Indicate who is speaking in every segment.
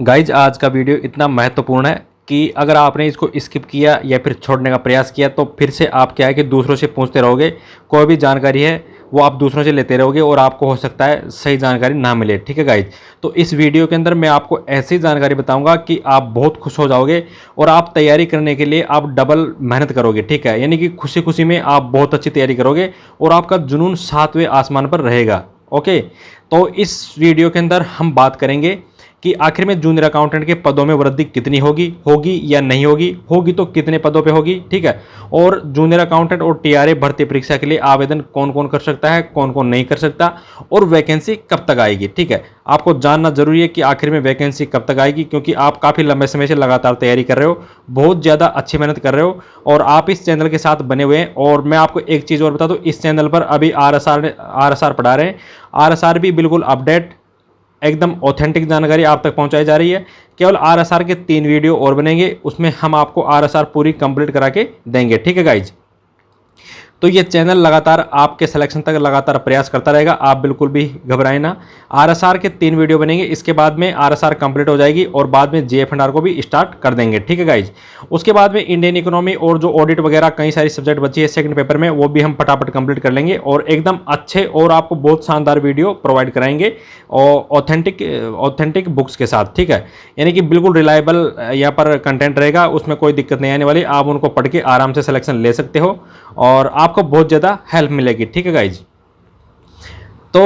Speaker 1: Guys आज का video इतना महत्वपूर्ण है कि अगर आपने इसको स्किप किया या फिर छोड़ने का प्रयास किया तो फिर से आप क्या है कि दूसरों से पूछते रहोगे। कोई भी जानकारी है वो आप दूसरों से लेते रहोगे और आपको हो सकता है सही जानकारी ना मिले। ठीक है गाइज, तो इस वीडियो के अंदर मैं आपको ऐसी जानकारी बताऊंगा कि आप बहुत खुश हो जाओगे और आप तैयारी करने के लिए आप डबल मेहनत करोगे। ठीक है, यानी कि खुशी खुशी में आप बहुत अच्छी तैयारी करोगे और आपका जुनून 7वें आसमान पर रहेगा। ओके, तो इस वीडियो के अंदर हम बात करेंगे कि आखिर में जूनियर अकाउंटेंट के पदों में वृद्धि कितनी होगी या नहीं होगी तो कितने पदों पे होगी। ठीक है, और जूनियर अकाउंटेंट और टीआरए भर्ती परीक्षा के लिए आवेदन कौन कौन कर सकता है, कौन कौन नहीं कर सकता, और वैकेंसी कब तक आएगी। ठीक है, आपको जानना जरूरी है कि आखिर में वैकेंसी कब तक आएगी, क्योंकि आप काफ़ी लंबे समय से लगातार तैयारी कर रहे हो, बहुत ज़्यादा अच्छी मेहनत कर रहे हो और आप इस चैनल के साथ बने हुए हैं। और मैं आपको एक चीज़ और बता दूँ, इस चैनल पर अभी आर पढ़ा रहे हैं। आर भी बिल्कुल अपडेट एकदम ऑथेंटिक जानकारी आप तक पहुंचाई जा रही है। केवल आरएसआर के 3 वीडियो और बनेंगे, उसमें हम आपको आरएसआर पूरी कंप्लीट करा के देंगे। ठीक है गाइज, तो ये चैनल लगातार आपके सिलेक्शन तक लगातार प्रयास करता रहेगा, आप बिल्कुल भी घबराएं ना। आरएसआर के 3 वीडियो बनेंगे, इसके बाद में आरएसआर कंप्लीट हो जाएगी और बाद में जेएफएनआर को भी स्टार्ट कर देंगे। ठीक है गाइज, उसके बाद में इंडियन इकोनॉमी और जो ऑडिट वगैरह कई सारी सब्जेक्ट बची है सेकंड पेपर में, वो भी हम फटाफट कंप्लीट कर लेंगे और एकदम अच्छे और आपको बहुत शानदार वीडियो प्रोवाइड कराएंगे और ऑथेंटिक बुक्स के साथ। ठीक है, यानी कि बिल्कुल रिलायबल यहाँ पर कंटेंट रहेगा, उसमें कोई दिक्कत नहीं आने वाली। आप उनको पढ़ के आराम से सिलेक्शन ले सकते हो और आपको बहुत ज़्यादा हेल्प मिलेगी। ठीक है गाइज, तो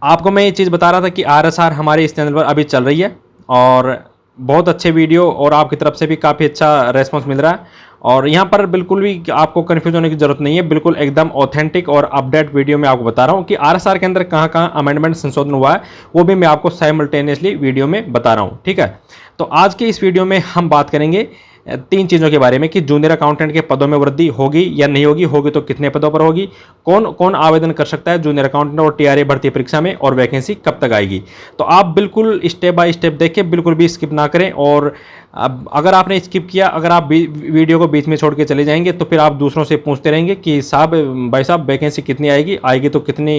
Speaker 1: आपको मैं ये चीज़ बता रहा था कि आरएसआर हमारे इस चैनल पर अभी चल रही है और बहुत अच्छे वीडियो और आपकी तरफ से भी काफ़ी अच्छा रेस्पॉन्स मिल रहा है। और यहाँ पर बिल्कुल भी आपको कन्फ्यूज होने की जरूरत नहीं है, बिल्कुल एकदम ऑथेंटिक और अपडेट वीडियो में आपको बता रहा हूँ कि आरएसआर के अंदर कहाँ कहाँ अमेंडमेंट संशोधन हुआ है, वो भी मैं आपको साइमल्टेनियसली वीडियो में बता रहा हूँ। ठीक है, तो आज के इस वीडियो में हम बात करेंगे 3 चीज़ों के बारे में कि जूनियर अकाउंटेंट के पदों में वृद्धि होगी या नहीं होगी तो कितने पदों पर होगी, कौन कौन आवेदन कर सकता है जूनियर अकाउंटेंट और टीआरए भर्ती परीक्षा में, और वैकेंसी कब तक आएगी। तो आप बिल्कुल स्टेप बाय स्टेप देखें, बिल्कुल भी स्किप ना करें। और अब अगर आपने स्किप किया, अगर आप वीडियो को बीच में छोड़ के चले जाएंगे तो फिर आप दूसरों से पूछते रहेंगे कि साहब भाई साहब वैकेंसी कितनी आएगी तो कितनी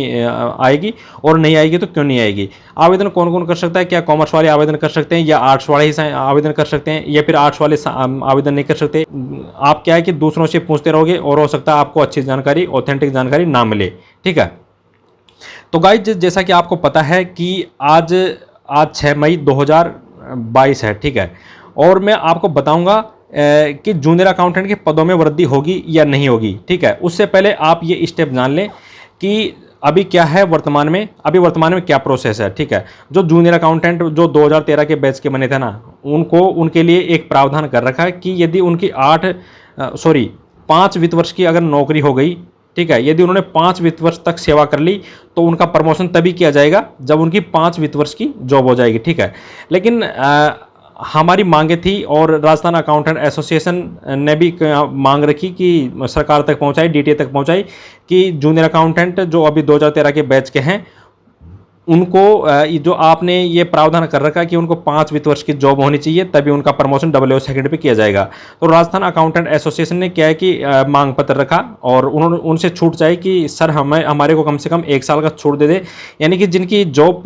Speaker 1: आएगी, और नहीं आएगी तो क्यों नहीं आएगी। आवेदन कौन कौन कर सकता है, क्या कॉमर्स वाले आवेदन कर सकते हैं या आर्ट्स वाले ही आवेदन कर सकते हैं या फिर आर्ट्स वाले आवेदन नहीं कर सकते। आप क्या है कि दूसरों से पूछते रहोगे और हो सकता है आपको अच्छी जानकारी, ऑथेंटिक जानकारी ना मिले। ठीक है, तो गाइज जैसा कि आपको पता है कि आज 6 मई 2022 है। ठीक है, और मैं आपको बताऊंगा कि जूनियर अकाउंटेंट के पदों में वृद्धि होगी या नहीं होगी। ठीक है, उससे पहले आप ये स्टेप जान लें कि अभी क्या है वर्तमान में क्या प्रोसेस है। ठीक है, जो जूनियर अकाउंटेंट जो 2013 के बैच के बने थे ना, उनके लिए एक प्रावधान कर रखा है कि यदि उनकी 5 वित्त वर्ष की अगर नौकरी हो गई, ठीक है, यदि उन्होंने 5 वित्त वर्ष तक सेवा कर ली तो उनका प्रमोशन तभी किया जाएगा जब उनकी 5 वित्त वर्ष की जॉब हो जाएगी। ठीक है, लेकिन हमारी मांगे थी और राजस्थान अकाउंटेंट एसोसिएशन ने भी मांग रखी कि सरकार तक पहुंचाई, डीटीए तक पहुंचाई कि जूनियर अकाउंटेंट जो अभी 2013 के बैच के हैं उनको जो आपने ये प्रावधान कर रखा है कि उनको 5 वित्त वर्ष की जॉब होनी चाहिए तभी उनका प्रमोशन WO सेकंड पे किया जाएगा। तो राजस्थान अकाउंटेंट एसोसिएशन ने क्या है कि मांग पत्र रखा और उन्होंने उनसे छूट चाहिए कि सर हमारे को कम से कम 1 साल का छूट दे दे, यानी कि जिनकी जॉब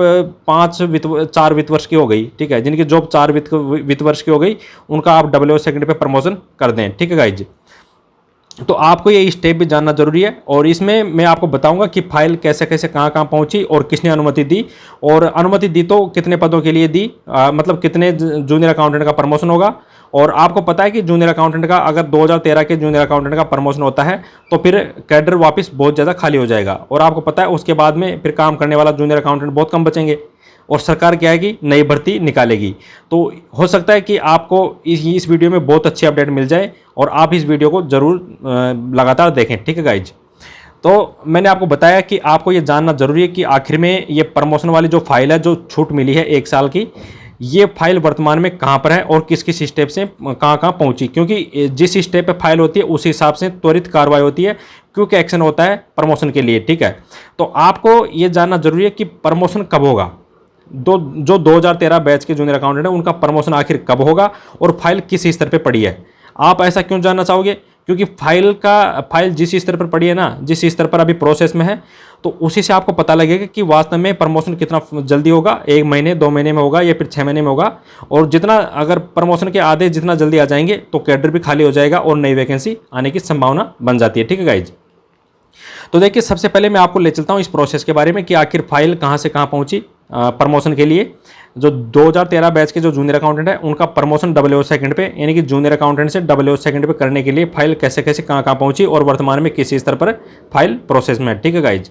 Speaker 1: 4 वित्त वर्ष की हो गई। ठीक है, जिनकी जॉब 4 वित्त वर्ष की हो गई उनका आप WO सेकंड पे प्रमोशन कर दें। ठीक है गाइज, तो आपको ये स्टेप भी जानना जरूरी है और इसमें मैं आपको बताऊंगा कि फाइल कैसे कैसे कहाँ कहाँ पहुंची और किसने अनुमति दी, और अनुमति दी तो कितने पदों के लिए दी, मतलब कितने जूनियर अकाउंटेंट का प्रमोशन होगा। और आपको पता है कि जूनियर अकाउंटेंट का अगर 2013 के जूनियर अकाउंटेंट का प्रमोशन होता है तो फिर कैडर वापस बहुत ज़्यादा खाली हो जाएगा और आपको पता है उसके बाद में फिर काम करने वाला जूनियर अकाउंटेंट बहुत कम बचेंगे और सरकार क्या है कि नई भर्ती निकालेगी। तो हो सकता है कि आपको इस वीडियो में बहुत अच्छी अपडेट मिल जाए और आप इस वीडियो को जरूर लगातार देखें। ठीक है गाइज, तो मैंने आपको बताया कि आपको ये जानना जरूरी है कि आखिर में ये प्रमोशन वाली जो फाइल है, जो छूट मिली है 1 साल की, ये फाइल वर्तमान में कहाँ पर है और किस किस स्टेप से कहाँ कहाँ पहुँची, क्योंकि जिस स्टेप पे फाइल होती है उस हिसाब से त्वरित कार्रवाई होती है, क्योंकि एक्शन होता है प्रमोशन के लिए। ठीक है, तो आपको ये जानना जरूरी है कि प्रमोशन कब होगा, जो 2013 बैच के जूनियर अकाउंटेंट है उनका प्रमोशन आखिर कब होगा और फाइल किस स्तर पे पड़ी है। आप ऐसा क्यों जानना चाहोगे, क्योंकि फाइल जिस स्तर पर पड़ी है ना, जिस स्तर पर अभी प्रोसेस में है, तो उसी से आपको पता लगेगा कि वास्तव में प्रमोशन कितना जल्दी होगा, 1 महीने 2 महीने में होगा या फिर 6 महीने में होगा। और जितना अगर प्रमोशन के आदेश जितना जल्दी आ जाएंगे तो कैडर भी खाली हो जाएगा और नई वैकेंसी आने की संभावना बन जाती है। ठीक है गाइज, तो देखिए सबसे पहले मैं आपको ले चलता हूँ इस प्रोसेस के बारे में कि आखिर फाइल कहाँ से कहाँ पहुँची प्रमोशन के लिए। जो 2013 बैच के जो जूनियर अकाउंटेंट है उनका प्रमोशन WO सेकंड पे, यानी कि जूनियर अकाउंटेंट से WO सेकंड पे करने के लिए फाइल कैसे कैसे कहाँ कहाँ पहुंची और वर्तमान में किस स्तर पर फाइल प्रोसेस में है। ठीक है गाइज,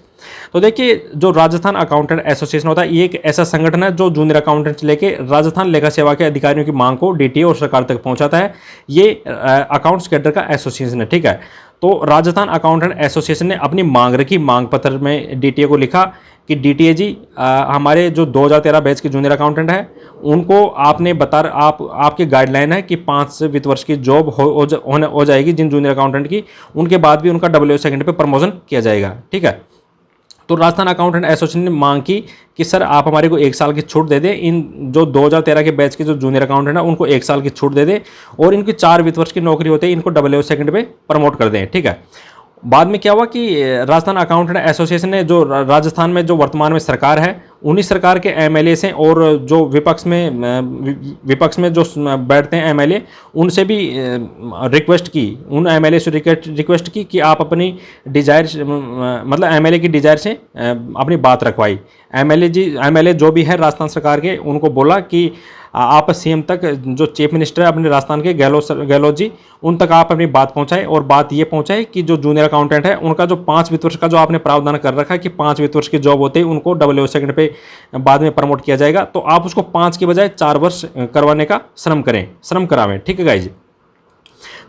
Speaker 1: तो देखिए जो राजस्थान अकाउंटेंट एसोसिएशन होता है, ये एक ऐसा संगठन है जो जूनियर अकाउंटेंट से लेकर राजस्थान लेखा सेवा के अधिकारियों की मांग को DTA और सरकार तक पहुंचाता है। ये अकाउंट्स कैडर का एसोसिएशन है। ठीक है, तो राजस्थान अकाउंटेंट एसोसिएशन ने अपनी मांग रखी, मांग पत्र में DTA को लिखा कि DTA जी हमारे जो 2013 बैच के जूनियर अकाउंटेंट है उनको आपने आपकी गाइडलाइन है कि 5 वित्त वर्ष की जॉब हो जाएगी जिन जूनियर अकाउंटेंट की, उनके बाद भी उनका WO सेकंड पे प्रमोशन किया जाएगा। ठीक है, तो राजस्थान अकाउंटेंट एसोसिएशन ने मांग की कि सर आप हमारे को 1 साल की छूट दे दें, इन जो 2013 के बैच के जो जूनियर अकाउंटेंट है उनको 1 साल की छूट दे दें और इनकी 4 वित्त वर्ष की नौकरी होते ही इनको WO सेकंड पे प्रमोट कर दें। ठीक है, बाद में क्या हुआ कि राजस्थान अकाउंटेंट एसोसिएशन ने जो राजस्थान में जो वर्तमान में सरकार है उन्हीं सरकार के MLA से और जो विपक्ष में जो बैठते हैं MLA उनसे भी रिक्वेस्ट की, उन MLA से रिक्वेस्ट की कि आप अपनी डिजायर मतलब MLA की डिजायर से अपनी बात रखवाई। MLA जो भी है राजस्थान सरकार के उनको बोला कि आप CM तक, जो चीफ मिनिस्टर है अपने राजस्थान के गहलोत जी, उन तक आप अपनी बात पहुंचाएं और बात ये पहुंचाएं कि जो जूनियर अकाउंटेंट है उनका जो 5 वित्त वर्ष का जो आपने प्रावधान कर रखा है कि 5 वित्त वर्ष की जॉब होते ही उनको WO सेकंड पे बाद में प्रमोट किया जाएगा, तो आप उसको 5 के बजाय 4 वर्ष करवाने का श्रम करावें। ठीक है गाइज,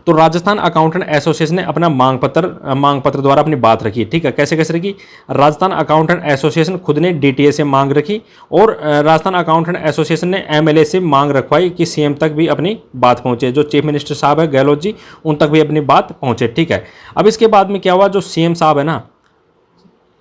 Speaker 1: तो राजस्थान अकाउंटेंट एसोसिएशन ने अपना मांग पत्र द्वारा अपनी बात रखी। ठीक है, कैसे कैसे रखी? राजस्थान अकाउंटेंट एसोसिएशन खुद ने DTA से मांग रखी और राजस्थान अकाउंटेंट एसोसिएशन ने MLA से मांग रखवाई कि CM तक भी अपनी बात पहुंचे, जो चीफ मिनिस्टर साहब है गहलोत जी, उन तक भी अपनी बात पहुंचे। ठीक है, अब इसके बाद में क्या हुआ, जो CM साहब है ना,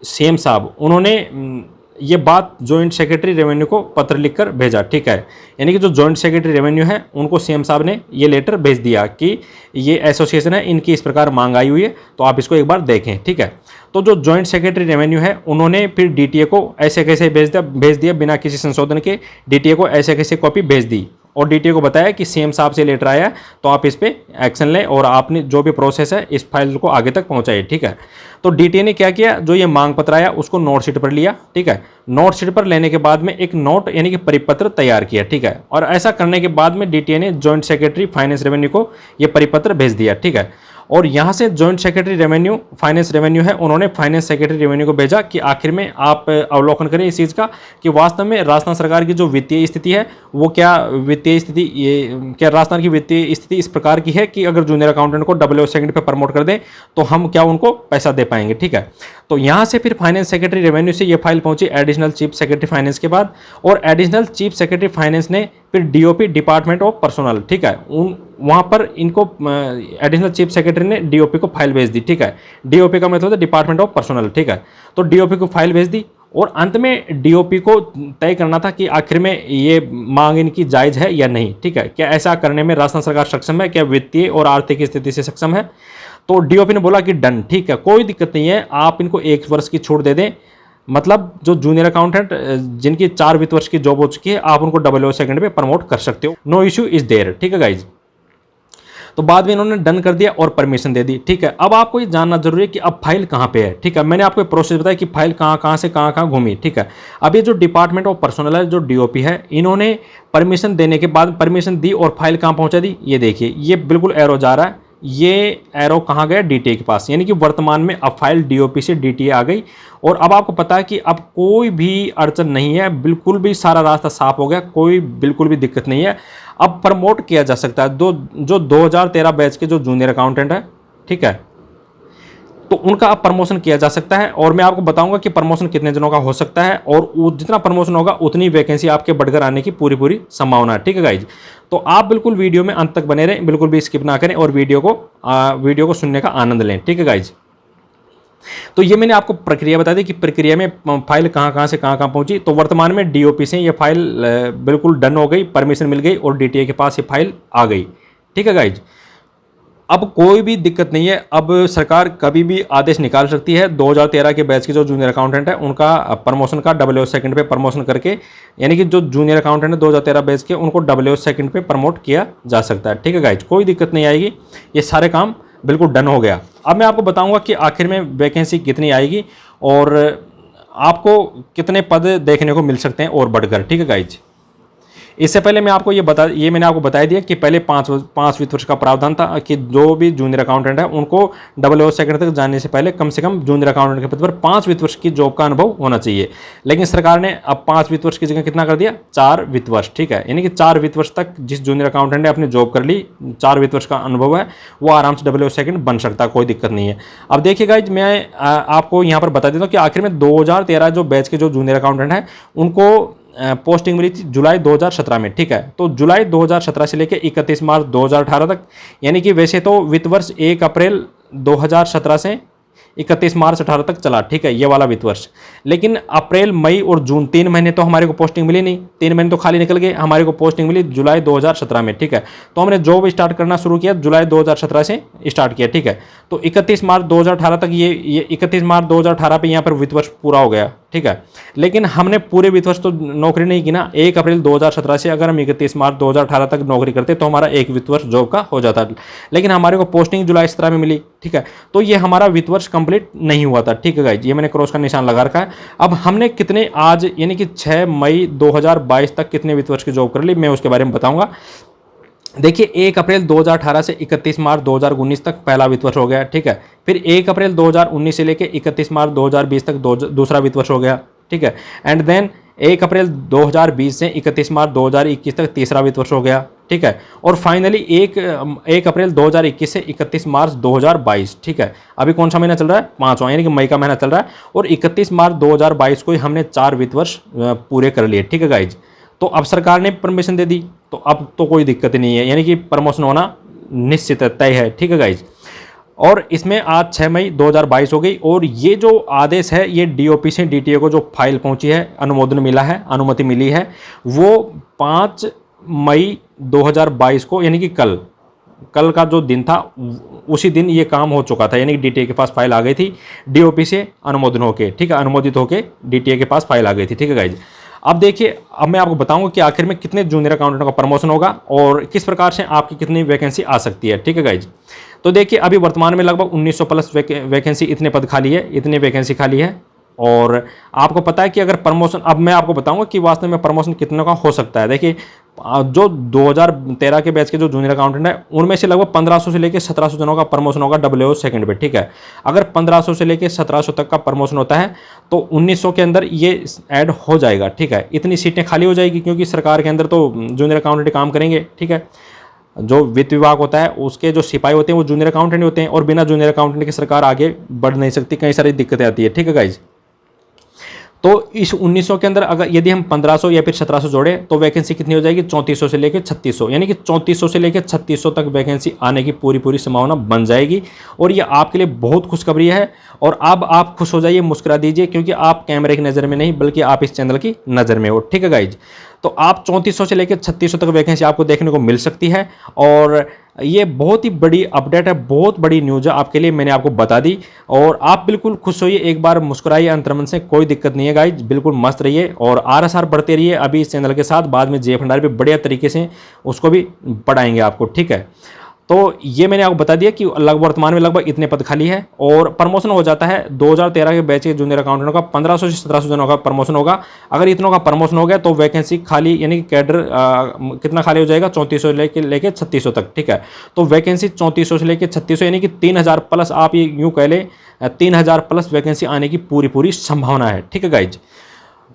Speaker 1: CM साहब उन्होंने ये बात जॉइंट सेक्रेटरी रेवेन्यू को पत्र लिखकर भेजा। ठीक है, यानी कि जो जॉइंट सेक्रेटरी रेवेन्यू है उनको CM साहब ने ये लेटर भेज दिया कि ये एसोसिएशन है, इनकी इस प्रकार मांग आई हुई है, तो आप इसको एक बार देखें। ठीक है, तो जो जॉइंट सेक्रेटरी रेवेन्यू है उन्होंने फिर DTA को ऐसे कैसे भेज दिया बिना किसी संशोधन के, DTA को ऐसे कैसे कॉपी भेज दी और DTA को बताया कि CM साहब से लेटर आया तो आप इस पर एक्शन लें और आपने जो भी प्रोसेस है इस फाइल को आगे तक पहुंचाइए। ठीक है, तो DTA ने क्या किया, जो ये मांग पत्र आया उसको नोट शीट पर लिया। ठीक है, नोट शीट पर लेने के बाद में एक नोट यानी कि परिपत्र तैयार किया। ठीक है, और ऐसा करने के बाद में DTA ने जॉइंट सेक्रेटरी फाइनेंस रेवेन्यू को ये परिपत्र भेज दिया। ठीक है, और यहाँ से joint secretary revenue finance revenue है, उन्होंने फाइनेंस सेक्रेटरी रेवेन्यू को भेजा कि आखिर में आप अवलोकन करें इस चीज़ का कि वास्तव में राजस्थान सरकार की जो वित्तीय स्थिति है वो क्या राजस्थान की वित्तीय स्थिति इस प्रकार की है कि अगर जूनियर अकाउंटेंट को WO सेकंड पे प्रमोट कर दें तो हम क्या उनको पैसा दे पाएंगे। ठीक है, तो यहाँ से फिर फाइनेंस सेक्रेटरी रेवेन्यू से ये फाइल पहुंची एडिशनल चीफ सेक्रेटरी फाइनेंस के बाद, और एडिशनल चीफ सेक्रेटरी फाइनेंस ने फिर DOP डिपार्टमेंट ऑफ पर्सनल, ठीक है, वहाँ पर इनको एडिशनल चीफ सेक्रेटरी ने DOP को फाइल भेज दी। ठीक है, DOP का मतलब है डिपार्टमेंट ऑफ पर्सनल। ठीक है, तो DOP को फाइल भेज दी और अंत में DOP को तय करना था कि आखिर में ये मांग इनकी जायज़ है या नहीं। ठीक है, क्या ऐसा करने में राजस्थान सरकार सक्षम है, क्या वित्तीय और आर्थिक स्थिति से सक्षम है? तो DOP ने बोला कि डन, ठीक है, कोई दिक्कत नहीं है, आप इनको 1 वर्ष की छूट दे दें, मतलब जो जूनियर अकाउंटेंट जिनकी 4 वित्त वर्ष की जॉब हो चुकी है आप उनको WO सेकंड पे प्रमोट कर सकते हो, नो इशू इज देयर। ठीक है गाइज, तो बाद में इन्होंने डन कर दिया और परमिशन दे दी। ठीक है, अब आपको ये जानना जरूरी है कि अब फाइल कहाँ पे है। ठीक है, मैंने आपको प्रोसेस बताया कि फाइल कहाँ से कहाँ घूमी। ठीक है, अब ये जो डिपार्टमेंट ऑफ पर्सनल है, जो DOP है, इन्होंने परमिशन देने के बाद परमिशन दी और फाइल कहाँ पहुँचा दी, ये देखिए, ये बिल्कुल एरो जा रहा है, ये एरो कहाँ गया, DTA के पास, यानी कि वर्तमान में अब फाइल DOP से DTA आ गई और अब आपको पता है कि अब कोई भी अड़चन नहीं है, बिल्कुल भी सारा रास्ता साफ हो गया, कोई बिल्कुल भी दिक्कत नहीं है, अब प्रमोट किया जा सकता है। जो 2013 बैच के जो जूनियर अकाउंटेंट है, ठीक है, तो उनका अब प्रमोशन किया जा सकता है और मैं आपको बताऊंगा कि प्रमोशन कितने जनों का हो सकता है और जितना प्रमोशन होगा उतनी वैकेंसी आपके बढ़कर आने की पूरी संभावना है। ठीक है गाइज, तो आप बिल्कुल वीडियो में अंत तक बने रहें, बिल्कुल भी स्किप ना करें और वीडियो को सुनने का आनंद लें। ठीक है गाइज, तो ये मैंने आपको प्रक्रिया बता दी कि प्रक्रिया में फाइल कहाँ से कहाँ पहुंची। तो वर्तमान में DOP से ये फाइल बिल्कुल डन हो गई, परमिशन मिल गई और DTA के पास ये फाइल आ गई। ठीक है गाइज, अब कोई भी दिक्कत नहीं है। अब सरकार कभी भी आदेश निकाल सकती है। 2013 के बैच के जो जूनियर अकाउंटेंट है उनका प्रमोशन का डबल सेकंड पे प्रमोशन करके, यानी कि जो जूनियर अकाउंटेंट है 2013 बैच के, उनको डबल सेकंड पे प्रमोट किया जा सकता है। ठीक है गाइज, कोई दिक्कत नहीं आएगी, ये सारे काम बिल्कुल डन हो गया। अब मैं आपको बताऊंगा कि आखिर में वैकेंसी कितनी आएगी और आपको कितने पद देखने को मिल सकते हैं और बढ़कर। ठीक है गाइज, इससे पहले मैं आपको ये मैंने आपको बता दिया कि पहले पाँच वित्त वर्ष का प्रावधान था कि जो भी जूनियर अकाउंटेंट है उनको डबल सेकंड तक जाने से पहले कम से कम जूनियर अकाउंटेंट के पद पर 5 वित्त वर्ष की जॉब का अनुभव होना चाहिए। लेकिन सरकार ने अब 5 वित्त वर्ष की जगह कितना कर दिया, 4 वित्त वर्ष। ठीक है, यानी कि 4 वित्त वर्ष तक जिस जूनियर अकाउंटेंट ने अपनी जॉब कर ली, 4 वित्त वर्ष का अनुभव है, वो आराम से डबल सेकंड बन सकता है, कोई दिक्कत नहीं है। अब देखिए गाइज, मैं आपको यहाँ पर बता देता हूँ कि आखिर में 2013 जो बैच के जो जूनियर अकाउंटेंट हैं उनको पोस्टिंग मिली थी जुलाई 2017 में। ठीक है, तो जुलाई 2017 से लेकर 31 मार्च 2018 तक, यानी कि वैसे तो वित्त वर्ष 1 अप्रैल 2017 से 31 मार्च 18 तक चला। ठीक है, ये वाला वित्त वर्ष। लेकिन अप्रैल, मई और जून 3 महीने तो हमारे को पोस्टिंग मिली नहीं, 3 महीने तो खाली निकल गए। हमारे को पोस्टिंग मिली जुलाई 2017 में। ठीक है, तो हमने जॉब स्टार्ट करना शुरू किया जुलाई 2017 से स्टार्ट किया। ठीक है, तो 31 मार्च 2018 तक ये 31 मार्च 2018 पे यहाँ पर वित्त वर्ष पूरा हो गया। ठीक है, लेकिन हमने पूरे वित्त वर्ष तो नौकरी नहीं की ना। 1 अप्रैल 2017 से अगर हम 31 मार्च 2018 तक नौकरी करते तो हमारा एक वित्त वर्ष जॉब का हो जाता, लेकिन हमारे को पोस्टिंग जुलाई 17 में मिली। ठीक है, तो ये हमारा वित्त वर्ष कंप्लीट नहीं हुआ था। ठीक है गाइज, ये मैंने क्रॉस का निशान लगा रखा है। अब हमने कितने आज यानी कि 6 मई 2022 तक कितने वित्त वर्ष की जॉब कर ली, मैं उसके बारे में बताऊंगा। देखिए, 1 अप्रैल 2018 से 31 मार्च 2019 तक पहला वित्त वर्ष हो गया। ठीक है, फिर 1 अप्रैल 2019 से लेकर 31 मार्च 2020 तक दूसरा वित्त वर्ष हो गया। ठीक है, एंड देन 1 अप्रैल 2020 से 31 मार्च 2021 तक तीसरा वित्त वर्ष हो गया। ठीक है, और फाइनली 1 अप्रैल 2021 से 31 मार्च 2022। ठीक है, अभी कौन सा महीना चल रहा है, 5वां, यानी कि मई का महीना चल रहा है, और 31 मार्च 2022 को ही हमने 4 वित्त वर्ष पूरे कर लिए। ठीक है गाइज, तो अब सरकार ने परमिशन दे दी, तो अब तो कोई दिक्कत नहीं है, यानी कि प्रमोशन होना निश्चित तय है। ठीक है गाइज, और इसमें आज 6 मई 2022 हो गई, और ये जो आदेश है ये डीओपी से डीटीए को जो फाइल पहुंची है, अनुमोदन मिला है, अनुमति मिली है, वो 5 मई 2022 को, यानी कि कल का जो दिन था उसी दिन ये काम हो चुका था, यानी कि डीटीए के पास फाइल आ गई थी डीओपी से अनुमोदन होके। ठीक है, अनुमोदित होके डीटीए के पास फाइल आ गई थी। ठीक है गाइज, अब देखिए, अब मैं आपको बताऊंगा कि आखिर में कितने जूनियर अकाउंटेंटों का प्रमोशन होगा और किस प्रकार से आपकी कितनी वैकेंसी आ सकती है। ठीक है गाइज, तो देखिए, अभी वर्तमान में लगभग 1900 प्लस वैकेंसी, इतने पद खाली है, इतनी वैकेंसी खाली है। और आपको पता है कि अगर प्रमोशन, अब मैं आपको बताऊंगा कि वास्तव में प्रमोशन कितने का हो सकता है। देखिए, जो 2013 के बैच के जो जूनियर अकाउंटेंट है उनमें से लगभग 1500 से लेकर 1700 जनों का प्रमोशन होगा डब्ल्यू सेकंड पे। ठीक है, अगर 1500 से लेकर 1700 तक का प्रमोशन होता है तो 1900 के अंदर ये ऐड हो जाएगा। ठीक है, इतनी सीटें खाली हो जाएगी, क्योंकि सरकार के अंदर तो जूनियर अकाउंटेंट काम करेंगे। ठीक है, जो वित्त विभाग होता है उसके जो सिपाही होते हैं वो जूनियर अकाउंटेंट होते हैं, और बिना जूनियर अकाउंटेंट के सरकार आगे बढ़ नहीं सकती, कई सारी दिक्कतें आती है। ठीक है गाइज, तो इस 1900 के अंदर अगर यदि हम 1500 या फिर 1700 जोड़े तो वैकेंसी कितनी हो जाएगी, 3400 से लेकर 3600, यानी कि 3400 से लेकर 3600 तक वैकेंसी आने की पूरी संभावना बन जाएगी। और ये आपके लिए बहुत खुशखबरी है, और अब आप खुश हो जाइए, मुस्कुरा दीजिए, क्योंकि आप कैमरे की नज़र में नहीं बल्कि आप इस चैनल की नज़र में हो। ठीक है गाइज, तो आप 3400 से लेकर 3600 तक वैकेंसी आपको देखने को मिल सकती है, और ये बहुत ही बड़ी अपडेट है, बहुत बड़ी न्यूज़ है आपके लिए, मैंने आपको बता दी। और आप बिल्कुल खुश होइए, एक बार मुस्कुराइए अंतर्मन से, कोई दिक्कत नहीं है गाइज, बिल्कुल मस्त रहिए और RSR बढ़ते रहिए अभी इस चैनल के साथ। बाद में जे भंडारी पे बढ़िया तरीके से उसको भी पढ़ाएंगे आपको। ठीक है, तो ये मैंने आपको बता दिया कि वर्तमान में लगभग इतने पद खाली है, और प्रमोशन हो जाता है 2013 के बैच के जूनियर अकाउंटेंटों का 1500 से 1700 जनों का प्रमोशन होगा। अगर इतनों का प्रमोशन हो गया तो वैकेंसी खाली, यानी कि कैडर कितना खाली हो जाएगा, 3400 लेके 3600 तक। ठीक है, तो वैकेंसी 3400 से लेकर 3600, यानी कि 3000 प्लस, आप ये यूँ कह लें 3000 प्लस वैकेंसी आने की पूरी संभावना है। ठीक है गाइज,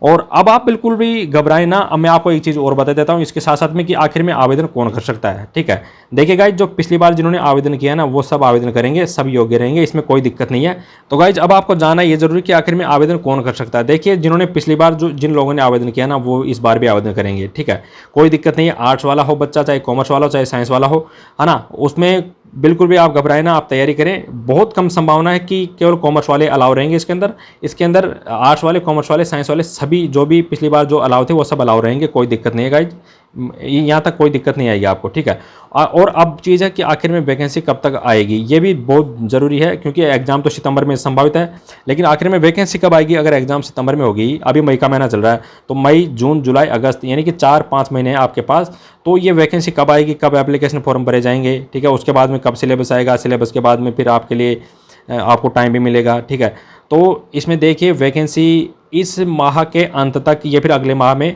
Speaker 1: और अब आप बिल्कुल भी घबराएं ना। अब मैं आपको एक चीज़ और बता देता हूं इसके साथ साथ में कि आखिर में आवेदन कौन कर सकता है। ठीक है, देखिए गाइज, जो पिछली बार जिन्होंने आवेदन किया ना वो सब आवेदन करेंगे, सब योग्य रहेंगे, इसमें कोई दिक्कत नहीं है। तो गाइज, अब आपको जानना ये जरूरी कि आखिर में आवेदन कौन कर सकता है। देखिए, जिन्होंने पिछली बार जिन लोगों ने आवेदन किया ना वो इस बार भी आवेदन करेंगे। ठीक है, कोई दिक्कत नहीं है, आर्ट्स वाला हो बच्चा, चाहे कॉमर्स वाला हो, चाहे साइंस वाला हो, है ना, उसमें बिल्कुल भी आप घबराएं ना, आप तैयारी करें। बहुत कम संभावना है कि केवल कॉमर्स वाले अलाउ रहेंगे इसके अंदर आर्ट्स वाले, कॉमर्स वाले, साइंस वाले, सभी जो भी पिछली बार जो अलाउ थे वो सब अलाउ रहेंगे, कोई दिक्कत नहीं है गाइज, यहाँ तक कोई दिक्कत नहीं आएगी आपको, ठीक है। और अब चीज़ है कि आखिर में वैकेंसी कब तक आएगी, ये भी बहुत ज़रूरी है, क्योंकि एग्ज़ाम तो सितंबर में संभावित है, लेकिन आखिर में वैकेंसी कब आएगी। अगर एग्ज़ाम सितंबर में होगी, अभी मई का महीना चल रहा है, तो मई, जून, जुलाई, अगस्त, यानी कि 4-5 महीने हैं आपके पास। तो ये वैकेंसी कब आएगी, कब एप्लीकेशन फॉर्म भरे जाएंगे, ठीक है। उसके बाद में कब सिलेबस आएगा, सिलेबस के बाद में फिर आपके लिए आपको टाइम भी मिलेगा, ठीक है। तो इसमें देखिए वैकेंसी इस माह के अंत तक या फिर अगले माह में,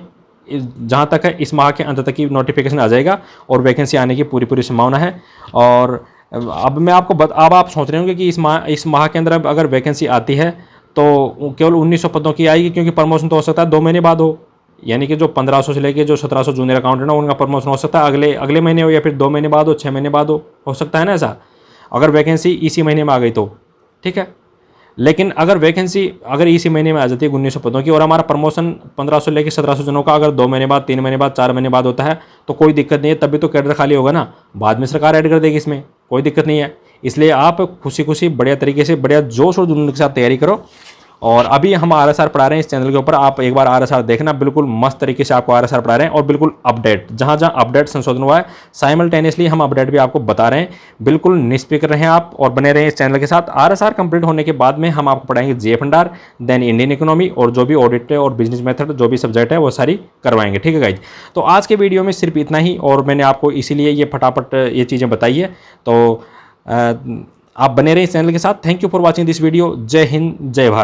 Speaker 1: जहाँ तक है इस माह के अंत तक की नोटिफिकेशन आ जाएगा और वैकेंसी आने की पूरी पूरी संभावना है। और अब मैं आपको अब आप सोच रहे होंगे कि इस माह के अंदर अगर वैकेंसी आती है तो केवल 1900 पदों की आएगी, क्योंकि प्रमोशन तो हो सकता है 2 महीने बाद हो, यानी कि जो 1500 से लेके जो 1700 जूनियर अकाउंटेंट है उनका प्रमोशन हो सकता है अगले महीने हो, या फिर 2 महीने बाद हो, 6 महीने बाद हो सकता है ना ऐसा, अगर वैकेंसी इसी महीने में आ गई तो, ठीक है। लेकिन अगर वैकेंसी अगर इसी महीने में आ जाती है 1900 पदों की, और हमारा प्रमोशन 1500 लेके 1700 जनों का अगर 2 महीने बाद, 3 महीने बाद, 4 महीने बाद होता है, तो कोई दिक्कत नहीं है, तभी तो कैडर खाली होगा ना, बाद में सरकार ऐड कर देगी, इसमें कोई दिक्कत नहीं है। इसलिए आप खुशी खुशी बढ़िया तरीके से, बढ़िया जोश और जुनून के साथ तैयारी करो। और अभी हम RSR पढ़ा रहे हैं इस चैनल के ऊपर, आप एक बार RSR देखना, बिल्कुल मस्त तरीके से आपको RSR पढ़ा रहे हैं, और बिल्कुल अपडेट, जहाँ जहाँ अपडेट संशोधन हुआ है साइमल्टेनियसली हम अपडेट भी आपको बता रहे हैं। बिल्कुल निष्फिक्र रहें आप और बने रहें इस चैनल के साथ। RSR कंप्लीट होने के बाद में हम आपको पढ़ाएंगे GF अंडार, देन इंडियन इकोनॉमी, और जो भी ऑडिट और बिजनेस मेथड जो भी सब्जेक्ट है वो सारी करवाएंगे, ठीक है गाइज। तो आज के वीडियो में सिर्फ इतना ही, और मैंने आपको इसीलिए ये फटाफट ये चीज़ें बताई है। तो आप बने रहें इस चैनल के साथ। Thank you for watching this video. जय हिंद, जय भारत।